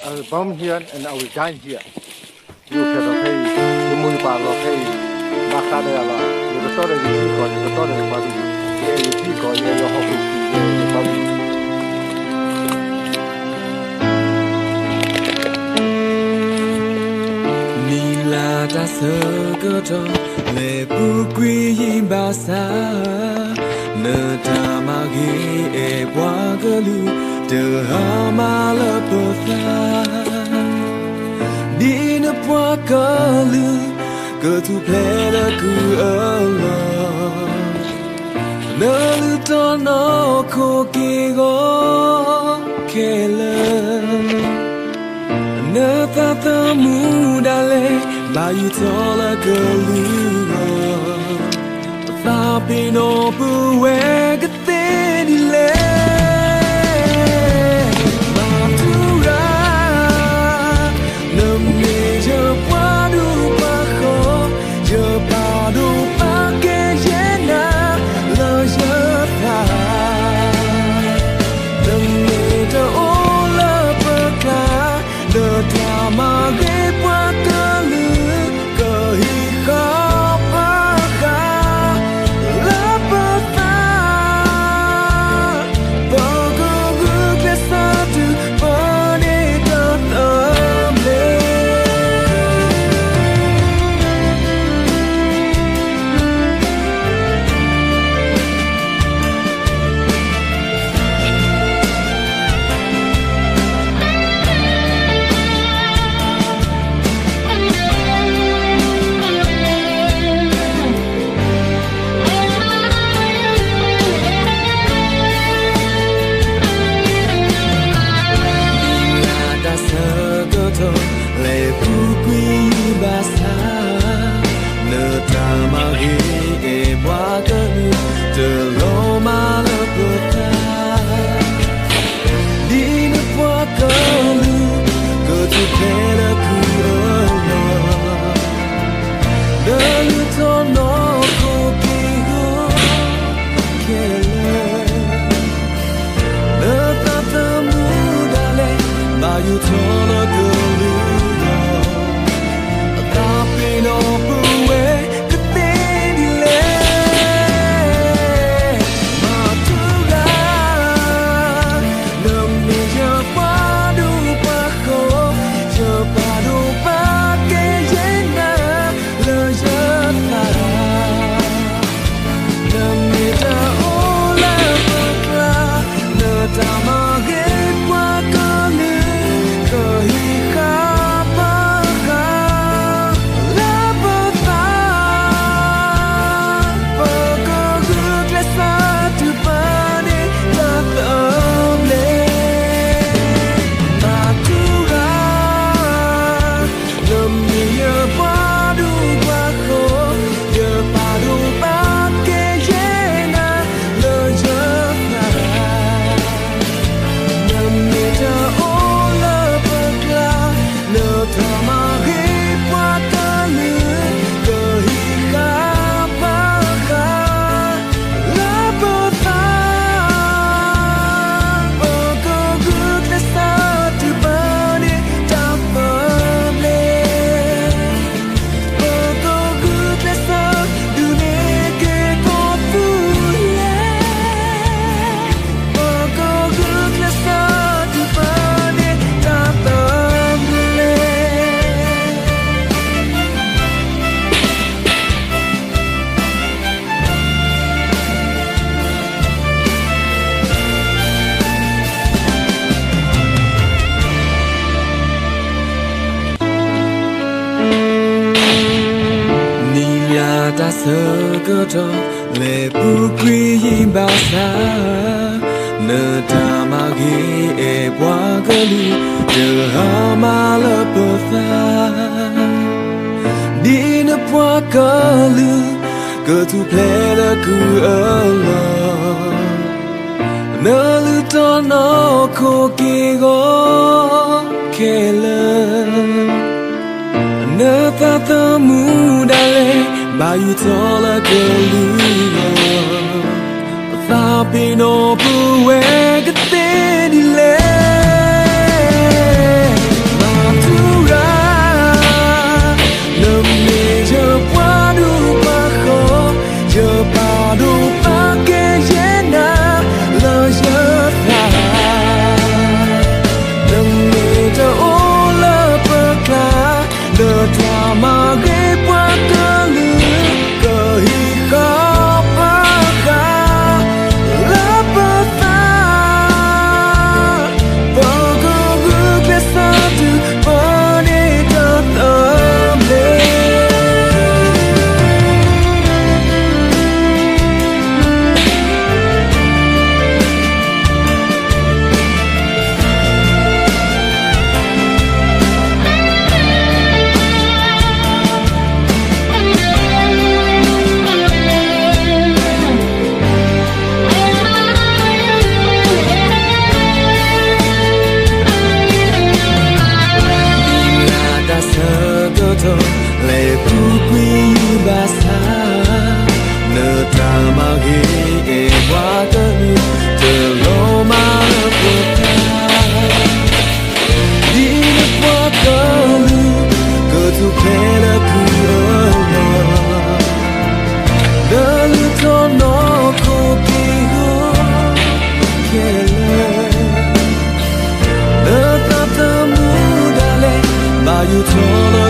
I was born here and I will die here. You can pay the money for the pay. Makadala, you the story you see, or the story of the you see, or your hope. Ta sơ cơ trò lệ bu quy yin ba sa nơ ta ma gi e bwa cơ lu de ha ma la po sa đi nơ bwa cơ lu cơ tu ple la ku a la nơ lu to no ko ki go ke la nơ ta mu da le Ba you tall a girl, I've been over where good thing lay. Matura, no major padu paho, your padu pakejena, lo japa. The major all up a car, the drama gave what ta sơ cơ trò lệ bu quy yin ba sa nơ ta ma gi e bwa cơ lu de ha ma la po sa đi nơ bwa cơ lu cơ tu ple la ku a la nơ lu to no ko ki go ke la nơ ta mu da le Ba you tall a girl, I've been over where good thing lay. you throw